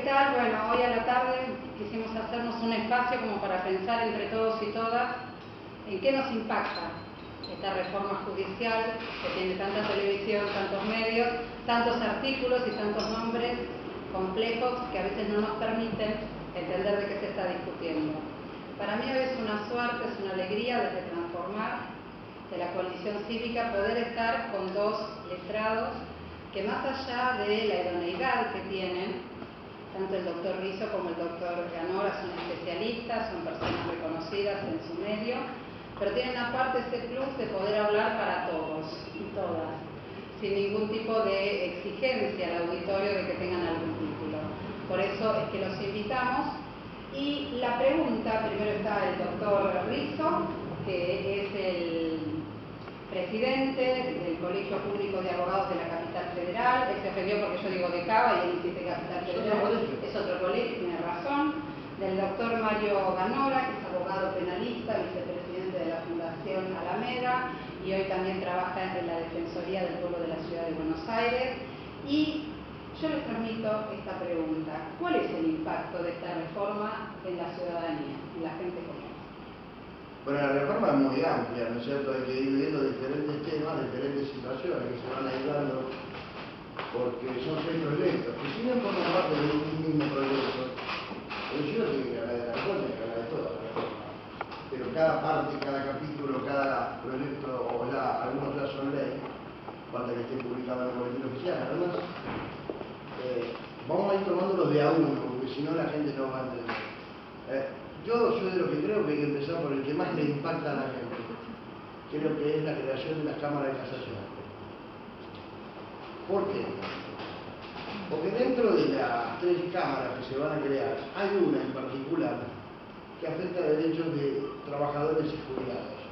tal? Bueno, hoy a la tarde quisimos hacernos un espacio como para pensar entre todos y todas en qué nos impacta esta reforma judicial que tiene tanta televisión, tantos medios, tantos artículos y tantos nombres complejos que a veces no nos permiten entender de qué se está discutiendo. Para mí hoy es una suerte, es una alegría desde Transformar, de la coalición cívica, poder estar con dos letrados que más allá de la idoneidad que tienen, tanto el doctor Rizzo como el doctor Ganora son especialistas, son personas reconocidas en su medio, pero tienen aparte este plus de poder hablar para todos y todas, sin ningún tipo de exigencia al auditorio de que tengan algún título. Por eso es que los invitamos. Y la pregunta, primero está el doctor Rizzo, que es el presidente del Colegio Público de Abogados de la Capital Federal. Él se ofendió porque yo digo de Cava y él dice Capital Federal, es otro colegio, tiene razón. Del doctor Mario Ganora, que es abogado penalista, vicepresidente de la Fundación Alameda, y hoy también trabaja en la Defensoría del Pueblo de la Ciudad de Buenos Aires. Y yo les transmito esta pregunta: ¿cuál es el impacto de esta reforma en la ciudadanía, en la gente común? Bueno, la reforma es muy amplia, ¿no es cierto? Hay que ir viendo diferentes temas, diferentes situaciones que se van aislando, porque son 6 proyectos, que si bien forman parte de un mismo proyecto, pero yo tengo que hablar de la reforma y que hablar de toda la reforma. Pero cada parte, cada capítulo, cada proyecto, o ya algunos ya son ley, falta que esté publicado en el boletín oficial, además, vamos a ir tomándolos de a uno, porque si no la gente no va a entender. Yo soy de lo que creo que hay que empezar por el que más le impacta a la gente. Creo que es la creación de las cámaras de casación. ¿Por qué? Porque dentro de las 3 cámaras que se van a crear, hay una en particular que afecta a derechos de trabajadores y jubilados.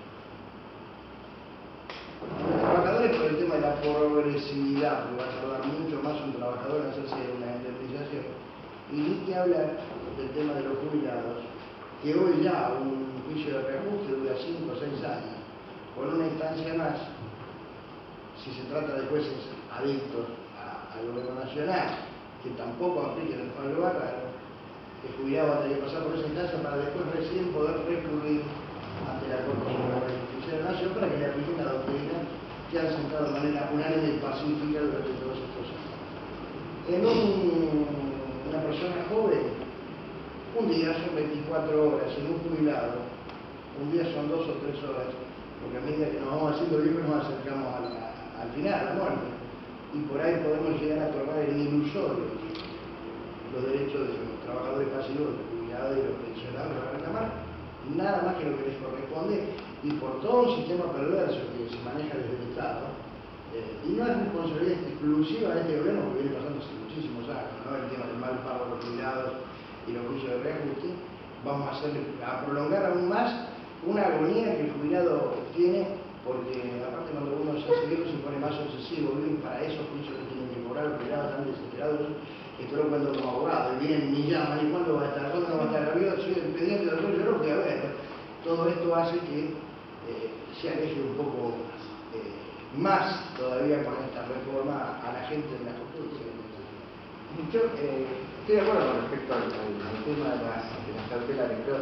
Los trabajadores, por el tema de la progresividad, porque va a tardar mucho más un trabajador en hacerse una indemnización, y ni que hablar del tema de los jubilados, que hoy ya un juicio de reajuste dura 5 o 6 años, con una instancia más, si se trata de jueces adictos al gobierno nacional, que tampoco apliquen el fallo bárbaro, el jubilado va a tener que pasar por esa instancia para después recién poder recurrir ante la Corte Suprema de Justicia de la Nación para que le apliquen la doctrina que han sentado de manera unánime y pacífica durante todos estos años. En una persona joven, un día son 24 horas, en un jubilado, un día son 2 o 3 horas, porque a medida que nos vamos haciendo viejos nos acercamos al final, a la muerte, y por ahí podemos llegar a tocar en ilusorio los derechos de los trabajadores pasivos, de los jubilados y de los pensionados a reclamar nada más que lo que les corresponde, y por todo un sistema perverso que se maneja desde el Estado, y no es responsabilidad exclusiva de este gobierno, porque viene pasando hace muchísimos años, ¿no? El tema del mal pago de los jubilados y los juicios de reajuste, vamos a prolongar aún más una agonía que el jubilado tiene, porque aparte cuando uno se hace viejo se pone más obsesivo, viven para esos juicios que tienen que cobrar, los jubilados están desesperados, que todo cuando como abogado, y vienen y llaman, ¿y cuándo va a estar? ¿Cuándo no va a estar? Soy el pendiente del rollo, no, que a ver, todo esto hace que se aleje un poco más todavía con esta reforma a la gente de la justicia. Yo estoy de acuerdo con respecto al tema de las cautelares, pero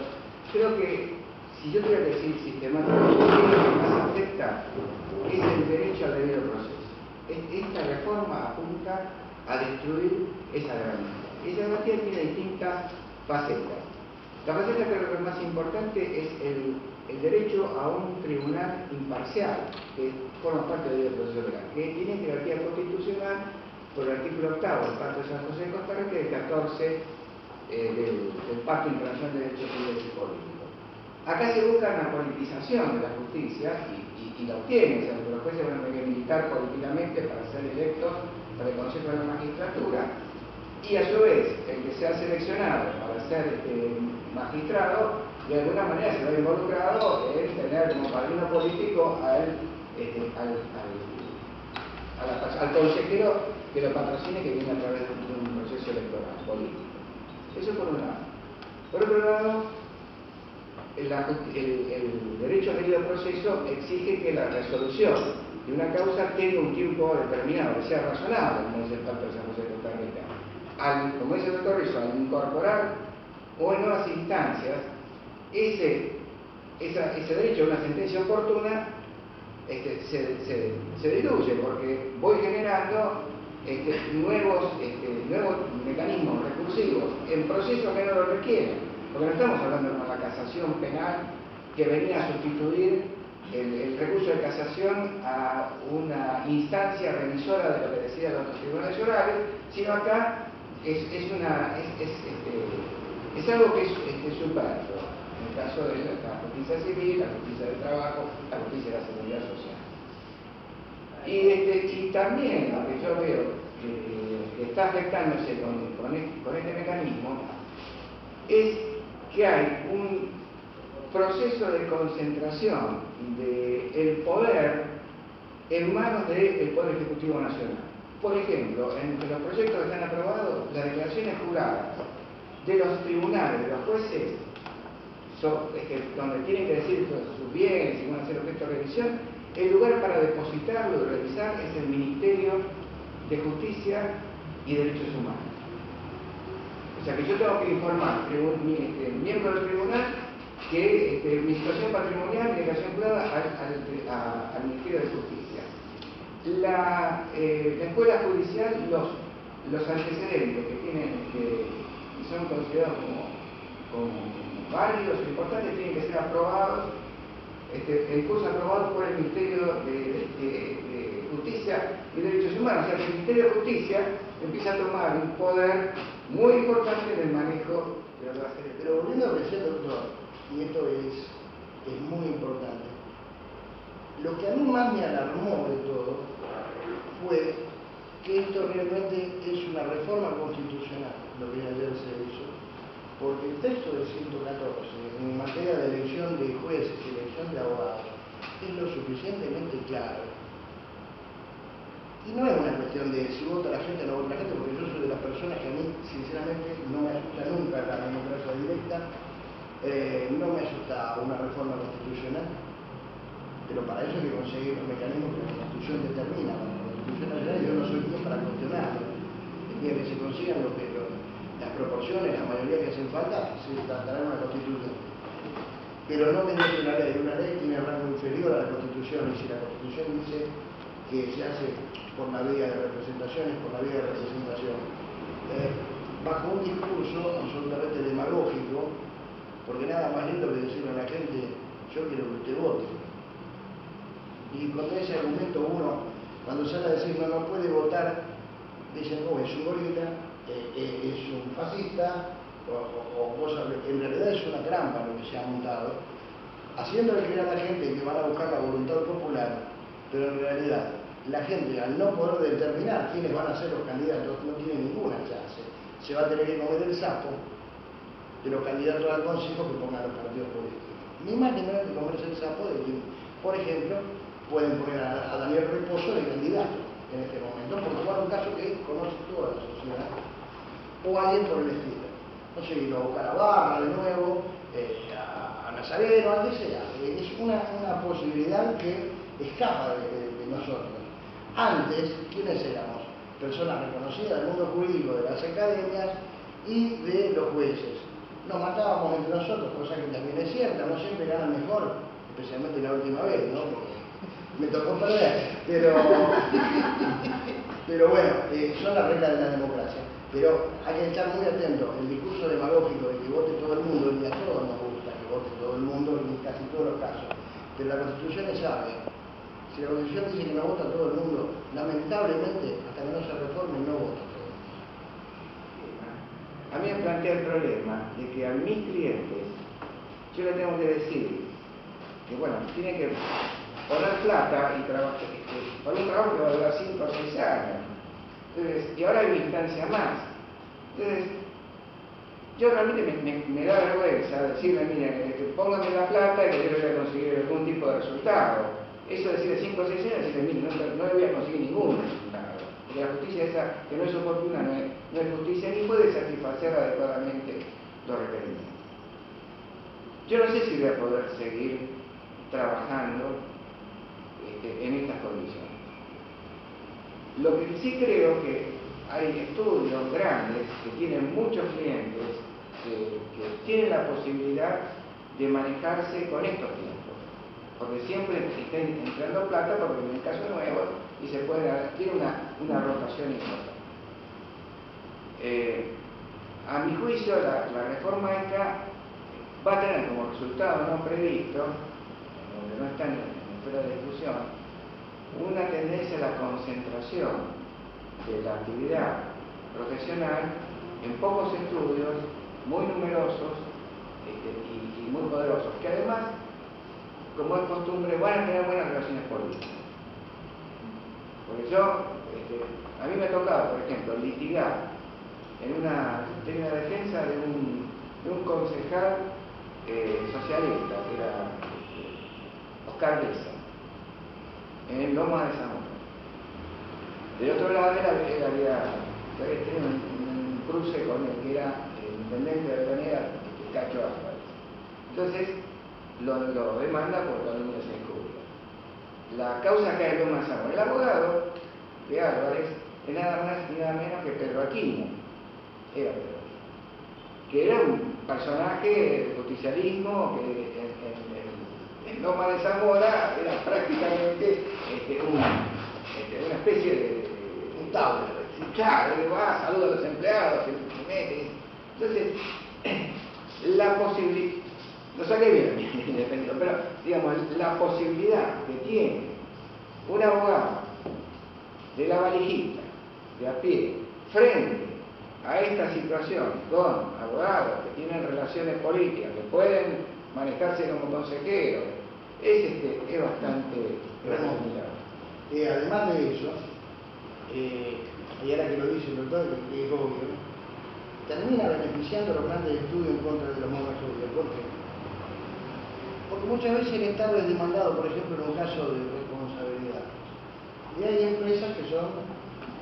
creo que si yo tuviera que decir sistemáticamente qué es lo que más afecta, es el derecho al debido proceso. Esta reforma apunta a destruir esa garantía. Esa garantía tiene distintas facetas. La faceta que creo que es más importante es el derecho a un tribunal imparcial, que forma parte del debido proceso legal, que tiene jerarquía constitucional por el artículo 8 del Pacto de San José de Costa Rica y el 14 del Pacto Internacional de Derechos Civiles y Políticos. Acá se busca una politización de la justicia y la obtiene, o sea, los jueces van a tener que militar políticamente para ser electos para el Consejo de la Magistratura, y a su vez el que sea seleccionado para ser magistrado de alguna manera se ve involucrado en tener como padrino político al consejero que lo patrocine, que viene a través de un proceso electoral político. Eso por un lado. Por otro lado, el derecho al debido proceso exige que la resolución de una causa tenga un tiempo determinado, que sea razonable, como dice el Pacto de San José de Costa Rica. como dice el doctor Rizzo, al incorporar o en nuevas instancias ese derecho a una sentencia oportuna, se diluye, porque voy generando nuevos mecanismos recursivos en procesos que no lo requieren, porque no estamos hablando de la casación penal que venía a sustituir el recurso de casación a una instancia revisora de lo que decían los tribunales orales, sino acá es algo que es superfluo, en el caso de la justicia civil, la justicia del trabajo, la justicia de la seguridad social. Y también lo que yo veo que está afectándose con este mecanismo es que hay un proceso de concentración del poder en manos del Poder Ejecutivo Nacional. Por ejemplo, entre los proyectos que se han aprobado, las declaraciones juradas de los tribunales, de los jueces, donde tienen que decir sus bienes y van a ser objeto de revisión, el lugar para depositarlo y revisar es el Ministerio de Justicia y Derechos Humanos. O sea que yo tengo que informar miembro del tribunal que mi situación patrimonial, mi declaración jurada al Ministerio de Justicia. La escuela judicial, los antecedentes que tienen, que son considerados como válidos o importantes, tienen que ser aprobados, el curso aprobado por el Ministerio de Justicia y Derechos Humanos. O sea que el Ministerio de Justicia empieza a tomar un poder muy importante en el manejo de las bases. Pero volviendo a decir, doctor, y esto es muy importante, lo que a mí más me alarmó de todo fue que esto realmente es una reforma constitucional, lo que ayer se hizo, porque el texto del 114 en materia de elección de jueces y elección de abogados es lo suficientemente claro. Y no es una cuestión de si vota la gente o no vota la gente, porque yo soy de las personas que a mí, sinceramente, no me asusta nunca la democracia directa, no me asusta una reforma constitucional, pero para eso hay que conseguir los mecanismos que la Constitución determina. La Constitución nacional, yo no soy quien para cuestionarlo. El día que se consigan las proporciones, la mayoría que hacen falta, se tratará una Constitución. Pero no mediante una ley tiene rango inferior a la Constitución, y si la Constitución dice que se hace por la vía de representaciones, por la vía de representación, bajo un discurso absolutamente demagógico, porque nada más lindo que decirle a la gente, yo quiero que usted vote. Y con ese argumento uno, cuando sale a decir no puede votar, dicen, oh, es un gorila, es un fascista, o cosas, en realidad es una trampa lo que se ha montado, haciéndole creer a la gente que van a buscar la voluntad popular, pero en realidad la gente, al no poder determinar quiénes van a ser los candidatos, no tiene ninguna chance. Se va a tener que comer el sapo de los candidatos al consejo que pongan los partidos políticos. Ni más ni menos que comerse el sapo de quien, por ejemplo, pueden poner a Daniel Reposo de candidato en este momento, por tomar un caso que conoce toda la sociedad, o alguien por el estilo. No sé, ir a buscar a Barra de nuevo, a Nazareno, al que sea. Es una posibilidad que escapa de nosotros. Antes, ¿quiénes éramos? Personas reconocidas del mundo jurídico, de las academias y de los jueces. Nos matábamos entre nosotros, cosa que también es cierta, no siempre ganan mejor, especialmente la última vez, ¿no? Porque me tocó perder, pero bueno, son las reglas de la democracia. Pero hay que estar muy atento, el discurso demagógico de que vote todo el mundo, y a todos nos gusta que vote todo el mundo en casi todos los casos, pero la Constitución es sabia. Si la Constitución dice que no vota todo el mundo, lamentablemente, hasta que no se reforme, no vota todo el mundo. A mí me plantea el problema de que a mis clientes yo le tengo que decir que, bueno, tiene que poner plata y trabajar, por un trabajo que va a durar 5 o 6 años. Entonces, y ahora hay una instancia más. Entonces, yo realmente me da vergüenza decirle, mire, póngame la plata y que yo le voy a conseguir algún tipo de resultado. Eso decir de 5 o 6 años, decirle, mire, no le voy a conseguir ningún resultado. Porque la justicia esa que no es oportuna no es justicia ni puede satisfacer adecuadamente los requerimientos. Yo no sé si voy a poder seguir trabajando en estas condiciones. Lo que sí creo que hay estudios grandes que tienen muchos clientes que tienen la posibilidad de manejarse con estos tiempos, porque siempre estén entrando plata, porque en el caso nuevo y se puede tiene una rotación importante. A mi juicio, la reforma esta va a tener como resultado no previsto, donde no está en fuera de discusión, una tendencia a la concentración de la actividad profesional en pocos estudios, muy numerosos y muy poderosos, que además, como es costumbre, van a tener buenas relaciones políticas. Porque a mí me ha tocado, por ejemplo, litigar tenía una defensa de un concejal socialista, que era Oscar Besa, en Loma de Zamora. De otro lado, él había tenido un cruce con el que era el intendente de Avellaneda, Cacho Álvarez. Entonces, lo demanda por calumnias e injurias. La causa cae en Loma de Zamora. El abogado de Álvarez es nada más ni nada menos que Pedro Aquino. Que era un personaje del justicialismo que en Loma de Zamora era prácticamente una especie de un tabla. Claro, que va, saluda a los empleados, se mete. Entonces, la posibilidad, lo saqué bien, independiente, pero digamos, la posibilidad que tiene un abogado de la valijita, de a pie, frente a esta situación con abogados que tienen relaciones políticas, que pueden manejarse como consejeros, es bastante mirado. Además de eso, y ahora que lo dice el doctor, que es obvio, termina beneficiando a los grandes estudios en contra de los monos estudios. ¿Por qué? Porque muchas veces el Estado es demandado, por ejemplo, en un caso de responsabilidad. Y hay empresas que son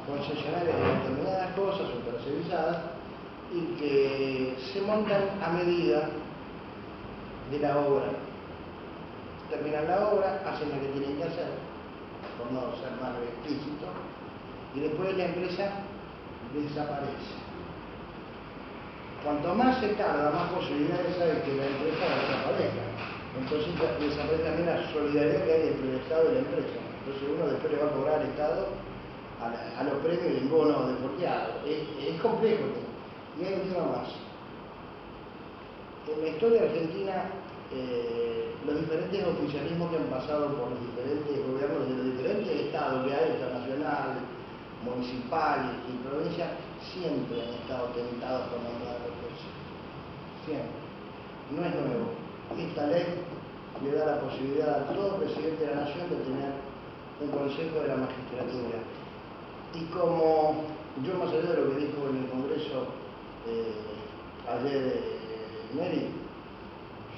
concesionarias de determinadas cosas o tercerizadas y que se montan a medida de la obra. Terminan la obra, hacen lo que tienen que hacer, por no ser más explícito, y después la empresa desaparece. Cuanto más se tarda, más posibilidades hay que la empresa desaparezca. Entonces desaparece también la solidaridad que hay entre el Estado y la empresa. Entonces uno después le va a cobrar al Estado a los premios en bonos desbloqueados. Es complejo. Y hay un tema más. En la historia argentina, los diferentes oficialismos que han pasado por los diferentes gobiernos de los diferentes estados que hay, nacional, municipal y provincia, siempre han estado tentados por nombrar a los jueces. Siempre. No es nuevo. Esta ley le da la posibilidad a todo presidente de la nación de tener un consejo de la magistratura. Y como yo, más allá de lo que dijo en el Congreso ayer Neri,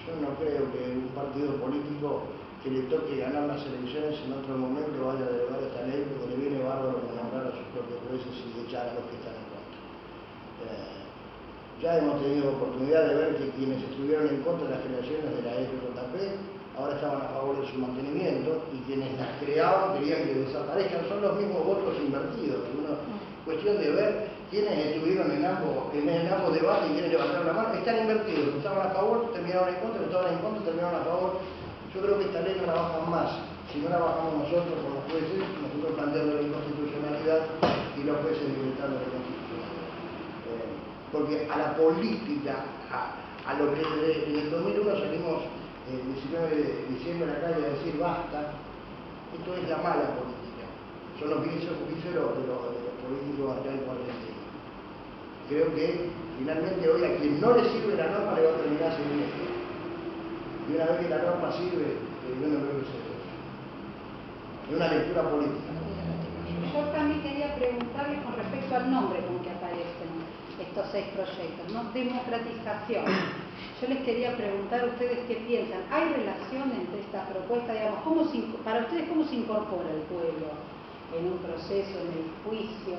yo no creo que un partido político que le toque ganar las elecciones en otro momento vaya a derogar esta ley, porque le viene bárbaro nombrar a sus propios jueces y echar a los que están en contra. Ya hemos tenido oportunidad de ver que quienes estuvieron en contra de las creaciones de la FJP ahora estaban a favor de su mantenimiento, y quienes las creaban querían que desaparezcan. Son los mismos votos invertidos. Cuestión de ver quiénes estuvieron en ambos debates y quiénes levantaron la mano. Están invertidos. Los que estaban a favor terminaron en contra, los que estaban en contra terminaron a favor. Yo creo que esta ley no la bajan más. Si no la bajamos nosotros con los jueces, nosotros planteando la inconstitucionalidad y los jueces decretando la inconstitucionalidad. Porque a la política, a lo que en el 2001 salimos el 19 de diciembre a la calle a decir basta, esto es la mala política. Son los visos de los políticos acá en Argentina. Creo que finalmente hoy a quien no le sirve la norma le va a terminar sirviendo. Y una vez que la norma sirve, yo no creo que sea eso. Es una lectura política. Yo también quería preguntarles con respecto al nombre con que aparecen estos 6 proyectos, ¿no? Democratización. Yo les quería preguntar a ustedes qué piensan. ¿Hay relación entre estas propuestas? Digamos, para ustedes, ¿cómo se incorpora el pueblo en un proceso, en el juicio?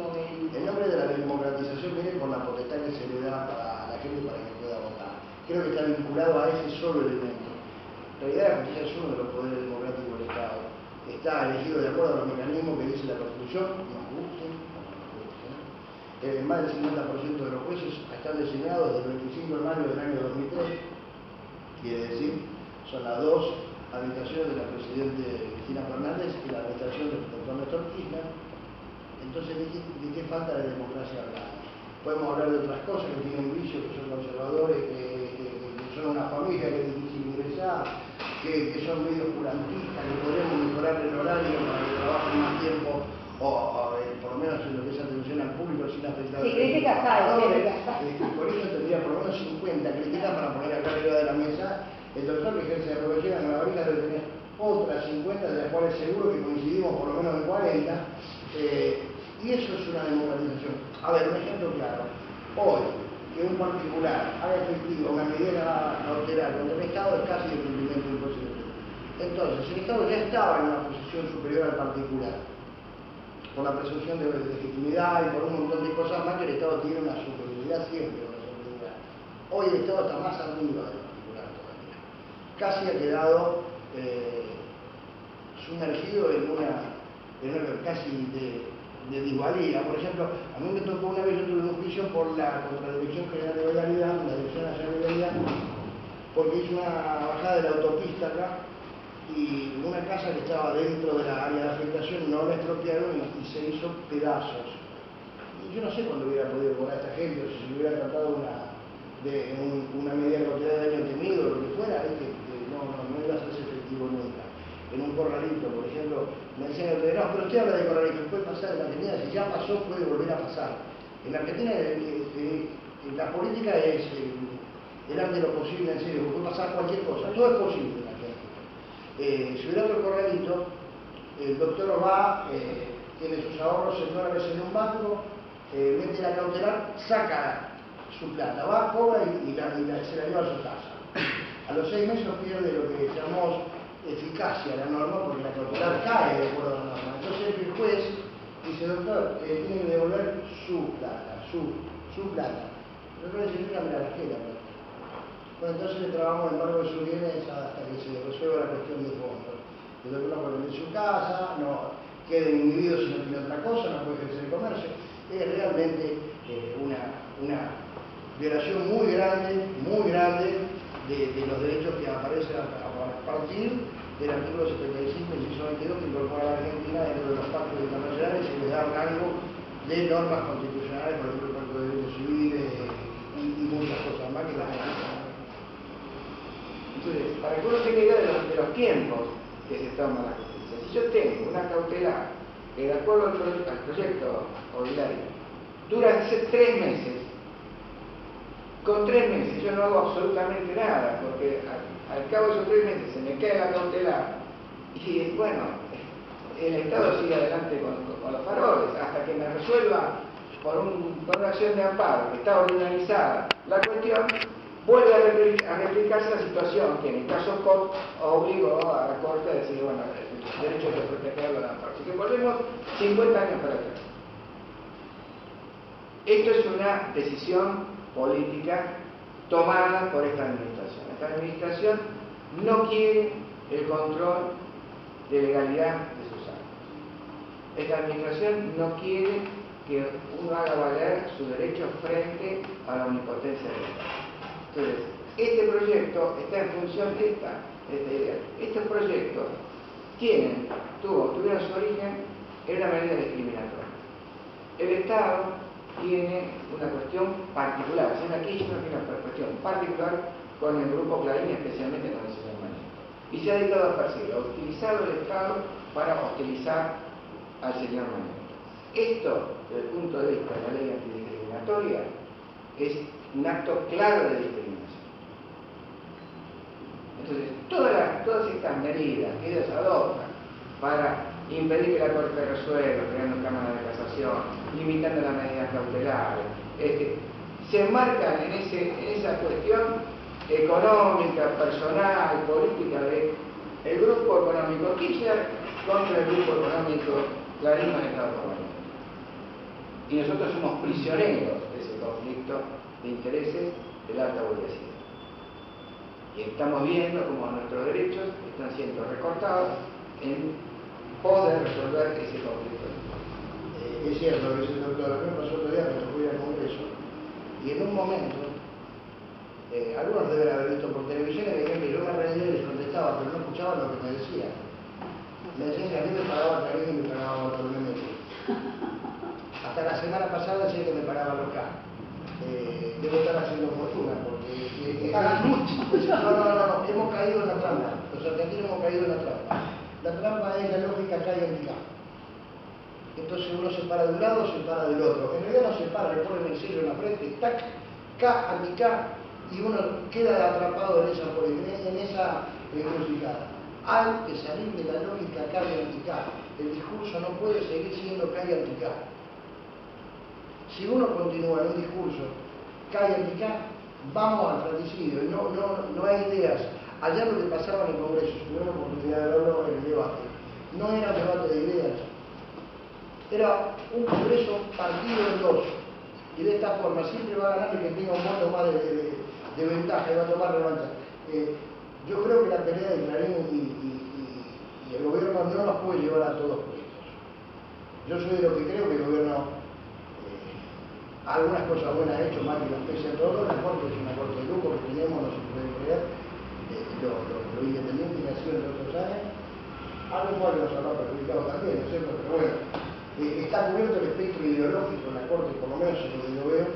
El nombre de la democratización viene por la potestad que se le da a la gente para que pueda votar. Creo que está vinculado a ese solo elemento. En realidad la justicia es uno de los poderes democráticos del Estado. Está elegido de acuerdo a los mecanismos que dice la Constitución, nos guste o no nos guste. más del 50% de los jueces están designados desde el 25 de mayo del año 2003, quiere decir, son las dos administraciones de la Presidente Cristina Fernández y la administración del doctor Néstor Kirchner. Entonces, ¿de qué falta de democracia hablamos? Podemos hablar de otras cosas que tienen vicios, que son conservadores, que son una familia que es difícil ingresar, que son medio oscurantistas, que podemos mejorar el horario para que trabajen más tiempo, por lo menos en lo que es atención al público, sin afectar a los trabajadores. Por eso tendría por lo menos 50 críticas para poner acá arriba de la mesa. El doctor que ejerce de profesión en la barriga debe tener otras 50, de las cuales seguro que coincidimos por lo menos en 40. Y eso es una democratización. A ver, un ejemplo claro. Hoy, que un particular haga efectiva una medida cautelar contra el Estado es casi el cumplimiento imposible. Entonces, el Estado ya estaba en una posición superior al particular, por la presunción de legitimidad y por un montón de cosas más, que el Estado tiene una superioridad siempre, una superioridad. Hoy el Estado está más arriba del particular todavía. Casi ha quedado sumergido en una casi de disvalía. Por ejemplo, a mí me tocó una vez, yo tuve un juicio contra la Dirección General de Vialidad, la Dirección Nacional de Vialidad, porque hice una bajada de la autopista acá y una casa que estaba dentro de la área de afectación no la expropiaron y se hizo pedazos. Y yo no sé cuándo hubiera podido cobrar a esta gente, o si se hubiera tratado de una medida cautelar de daño temido, o lo que fuera, no iba a hacerse efectivo nunca. En un corralito, por ejemplo, me decían, no, pero usted habla de corralito, puede pasar en la Argentina, si ya pasó, puede volver a pasar. En la Argentina la política es el arte de lo posible, en serio, puede pasar cualquier cosa, todo es posible en la Argentina. Si hubiera otro corralito, el doctor va, tiene sus ahorros en dólares en un banco, mete la cautelar, saca su plata, va, cobra y se la lleva a su casa. A los 6 meses pierde lo que llamamos eficacia la norma, porque la cautelar cae de acuerdo a la norma. Entonces el juez dice, doctor, tiene que devolver su plata. El doctor dice, yo me la dejé la plata. Bueno, entonces le trabamos el embargo de sus bienes hasta que se resuelva la cuestión de fondo. El doctor no puede vender su casa, no queda inhibido si no tiene otra cosa, no puede ejercer el comercio. Es realmente una violación muy grande de los derechos que aparecen a partir del artículo 75, inciso 22, que incorpora a la Argentina dentro de los pactos internacionales y le da rango de normas constitucionales, por ejemplo, el Pacto de Derechos Civiles y muchas cosas más que las necesitan. Entonces, para que uno tenga idea de los tiempos que se toman la justicia, si yo tengo una cautelar que de acuerdo al proyecto ordinario dura 3 meses, con 3 meses yo no hago absolutamente nada, porque al cabo de esos 3 meses se me cae la cautelar y bueno, el Estado sigue adelante con los faroles hasta que me resuelva por una acción de amparo que está ordinalizada la cuestión. Vuelve a replicarse la situación que en el caso Scott obligó a la Corte a decir, bueno, el derecho de protegerlo de amparo. Así que volvemos 50 años para atrás. Esto es una decisión política tomada por esta administración. Esta administración no quiere el control de legalidad de sus actos. Esta administración no quiere que uno haga valer su derecho frente a la omnipotencia del Estado. Entonces, este proyecto está en función de esta idea. Estos proyectos tuvieron su origen en una medida discriminatoria. El Estado tiene una cuestión particular, si una Kirchner tiene una cuestión particular con el grupo Clarín, especialmente con el señor Mañeto. Y se ha dedicado a perseguirlo, ha utilizado el Estado para hostilizar al señor Mañeto. Esto, desde el punto de vista de la ley antidiscriminatoria, es un acto claro de discriminación. Entonces, todas estas medidas que ellos adoptan para impedir que la Corte resuelva, creando cámaras de casación, limitando las medidas cautelares, se enmarcan en esa cuestión económica, personal, política del grupo económico Kirchner contra el grupo económico Clarín manejado por Mañeto. Y nosotros somos prisioneros de ese conflicto de intereses de la alta burguesía. Y estamos viendo cómo nuestros derechos están siendo recortados en poder resolver ese conflicto. Es cierto lo que dice el doctor. A mí me pasó otro día, me tocó ir al Congreso, y en un momento, algunos deben haber visto por televisión y me dijeron que yo me reía y les contestaba, pero no escuchaban lo que me decían. Me decían que a mí me pagaba Clarín y me pagaba Bartolomé Mitre. Hasta la semana pasada decía que me pagaba local. Debo estar haciendo fortuna porque pagan mucho. No, hemos caído en la trampa. Los argentinos hemos caído en la trampa. La trampa es la lógica acá y anticá. Entonces uno se para de un lado, se para del otro. En realidad no se para, le ponen el sello en la frente, tac, K, anticá, y uno queda atrapado en esa encrucijada. Hay que salir de la lógica K y anticá. El discurso no puede seguir siendo K y anticá. Si uno continúa en un discurso K y anticá, vamos al fratricidio. No hay ideas. Ayer lo que pasaba en el Congreso, tuve la oportunidad de verlo en el debate, no era debate de ideas, era un Congreso partido en dos. Y de esta forma siempre va a ganar el que tenga un voto más de ventaja y va a tomar revancha. Yo creo que la pelea de Clarín y el gobierno no nos puede llevar a todos puestos. Yo soy de lo que creo que el gobierno algunas cosas buenas ha hecho, más que las pese a todo. La Corte es una Corte de lujo que tenemos, no se puede creer, lo independiente que ha sido en otros años. Algo cual nos habrá perjudicado también, ¿no es cierto? Pero bueno, está cubierto el espectro ideológico en la Corte, por lo menos es lo que yo veo.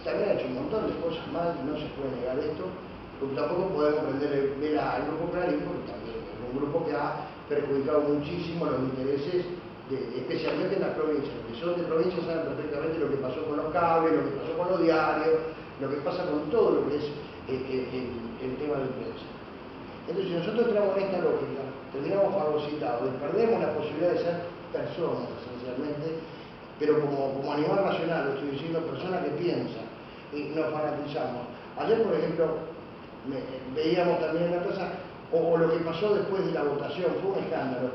También ha hecho un montón de cosas mal, no se puede negar esto, pero tampoco podemos ver al Grupo Clarín, porque también es un grupo que ha perjudicado muchísimo los intereses, especialmente en las provincias. Los que son de provincias saben perfectamente lo que pasó con los cables, lo que pasó con los diarios, lo que pasa con todo lo que es el tema de prensa. Entonces, si nosotros entramos en esta lógica, terminamos fagocitados, perdemos la posibilidad de ser personas, esencialmente, pero como animal racional, lo estoy diciendo, persona que piensa, y nos fanatizamos. Ayer, por ejemplo, veíamos también en la plaza, o lo que pasó después de la votación, fue un escándalo.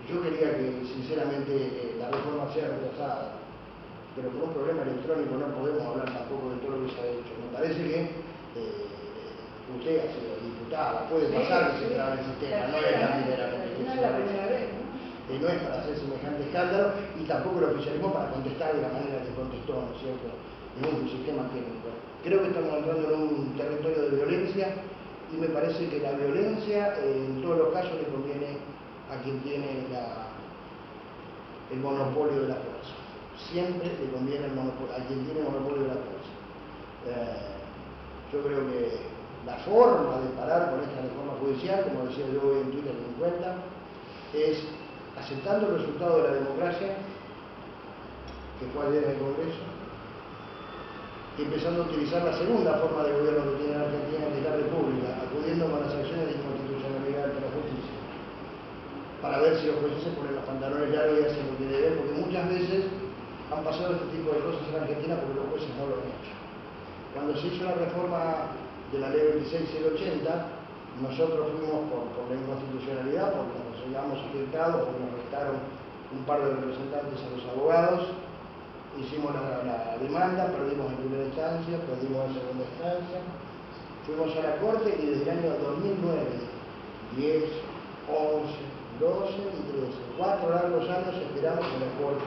Yo quería que, sinceramente, la reforma sea rechazada, pero por un problema electrónico no podemos hablar tampoco de todo lo que se ha hecho. Me parece que usted ha sido diputada, puede pasar que se trabe el sistema, no es la primera vez que se trabe el sistema. No es para hacer semejante escándalo y tampoco el oficialismo para contestar de la manera que contestó, ¿no es cierto?, en un sistema técnico. Creo que estamos entrando en un territorio de violencia y me parece que la violencia en todos los casos le conviene a quien tiene el monopolio de la fuerza. Siempre le conviene a quien tiene el monopolio de la fuerza. Yo creo que la forma de parar con esta reforma judicial, como decía yo hoy en Twitter 50, es aceptando el resultado de la democracia, que fue ayer en el Congreso, y empezando a utilizar la segunda forma de gobierno que tiene la Argentina, que es la República, acudiendo con las acciones de inconstitucionalidad ante la justicia, para ver si los jueces se ponen los pantalones largos y hacen lo que deben, porque muchas veces han pasado este tipo de cosas en Argentina porque los jueces no lo han hecho. Cuando se hizo la reforma de la ley 26.080, nosotros fuimos por la inconstitucionalidad, porque nos llegamos afectados, porque nos restaron un par de representantes a los abogados, hicimos la demanda, perdimos en primera instancia, perdimos en segunda instancia, fuimos a la Corte y desde el año 2009, 10, 11, 12 y 13, 4 largos años esperamos que la Corte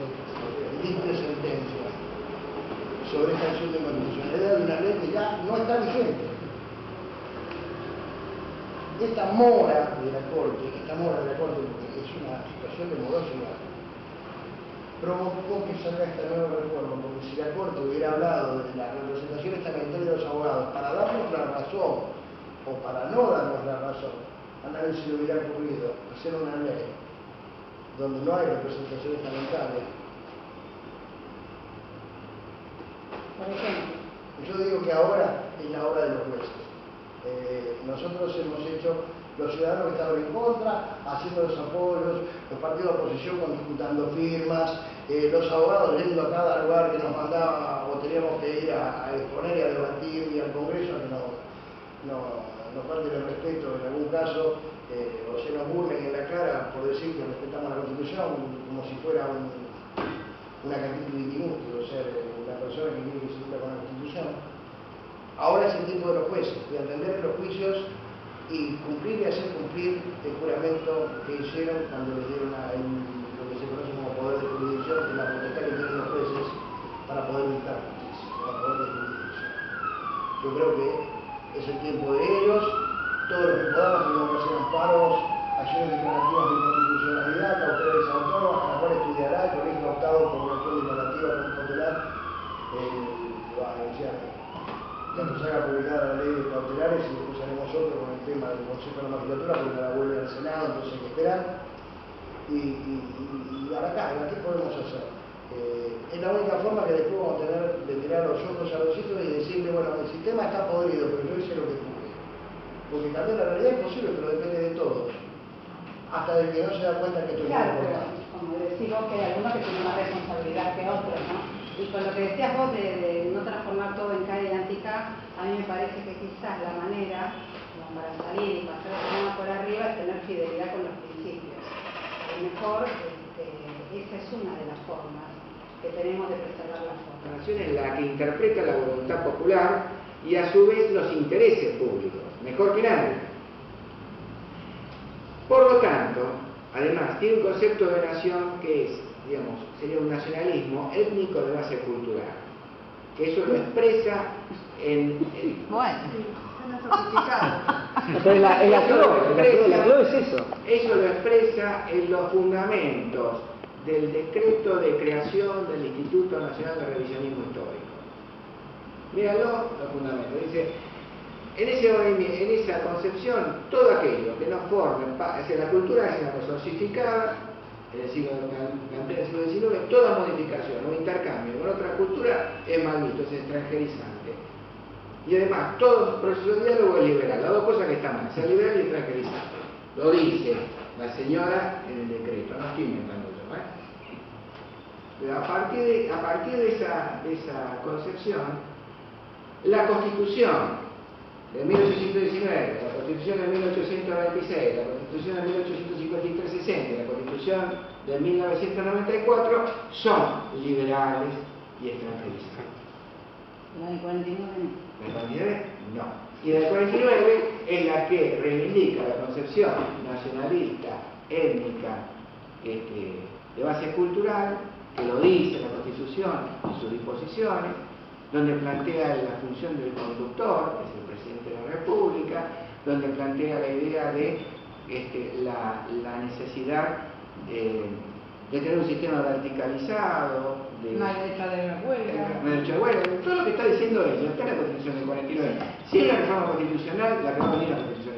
dicte sentencia sobre esta acción de inconstitucionalidad de una ley que ya no está vigente. Esta mora de la Corte, porque es una situación de morosidad, provocó que salga esta nueva reforma, porque si la Corte hubiera hablado de la representación estamentaria de los abogados para darnos la razón o para no darnos la razón, a nadie se le hubiera ocurrido hacer una ley donde no hay representación estamentaria. Por ejemplo. Yo digo que ahora es la hora de los jueces. Nosotros hemos hecho, los ciudadanos que estaban en contra, haciendo los apoyos, los partidos de oposición juntando firmas, los abogados yendo a cada lugar que nos mandaba o teníamos que ir a exponer y a debatir, y al Congreso, que nos falte el respeto en algún caso, o se nos burlen en la cara por decir que respetamos la Constitución, como si fuera una capítulo o sea, una persona que tiene que se cumpla con la Constitución. Ahora es el tiempo de los jueces, de atender los juicios y cumplir y hacer cumplir el juramento que hicieron cuando les dieron lo que se conoce como jurisdicción, en la potestad que tienen los jueces para poder dictar justicia, para poder decidir justicia. Yo creo que es el tiempo de ellos, todo lo que podamos tenemos que hacer amparos, acciones declarativas de inconstitucionalidad, cautelares autónomas, a la cual estudiará el colegio optado por una acción declarativa cautelar, cuando se haga publicada la ley de cautelares y después haremos otro con el tema del Consejo de la Magistratura porque la vuelve al Senado, entonces hay que esperar. Y ahora ¿qué podemos hacer? Es la única forma que después vamos a tener de mirar los ojos a los hijos y decirle, bueno, el sistema está podrido, pero yo hice lo que pude. Porque cambiar la realidad es posible, pero depende de todos. Hasta del que no se da cuenta que esto es importante. Como decís vos, que hay algunos que tienen más responsabilidad que otros, ¿no? Y con lo que decías vos de no transformar todo en CAE y anti-CA, a mí me parece que quizás la manera como para salir y pasar el tema por arriba es tener fidelidad con los principios. A lo mejor esa es una de las formas que tenemos de preservar la forma. La nación es la que interpreta la voluntad popular y a su vez los intereses públicos, mejor que nadie. Por lo tanto, además, tiene un concepto de nación que es, digamos, sería un nacionalismo étnico de base cultural, que eso lo expresa en... Bueno, Entonces la clave es eso. Eso lo expresa en los fundamentos del decreto de creación del Instituto Nacional de Revisionismo Histórico. Míralo, los fundamentos. Dice, en esa concepción, todo aquello que no forme, la cultura es una cosa osificada, en el siglo XIX, toda modificación o intercambio con otra cultura es mal visto, es extranjerizante. Y además, todo proceso de diálogo es liberal, las dos cosas que están mal, ser liberal y extranjerizante. Lo dice la señora en el decreto, no estoy inventando yo, Pero a partir de esa concepción, la Constitución de 1819, la Constitución de 1896, la Constitución de 1853-60 y la Constitución de 1994 son liberales y extranjerizantes. la del 49 no. La del 49 no. Y la del 49 es la que reivindica la concepción nacionalista, étnica, de base cultural, que lo dice la Constitución en sus disposiciones, donde plantea la función del conductor, que es el presidente de la República, donde plantea la idea de la necesidad de tener un sistema verticalizado, No hay derecho de huelga. todo lo que está diciendo ella está en la Constitución del 49. Si hay una reforma constitucional, la que va a venir a la Constitución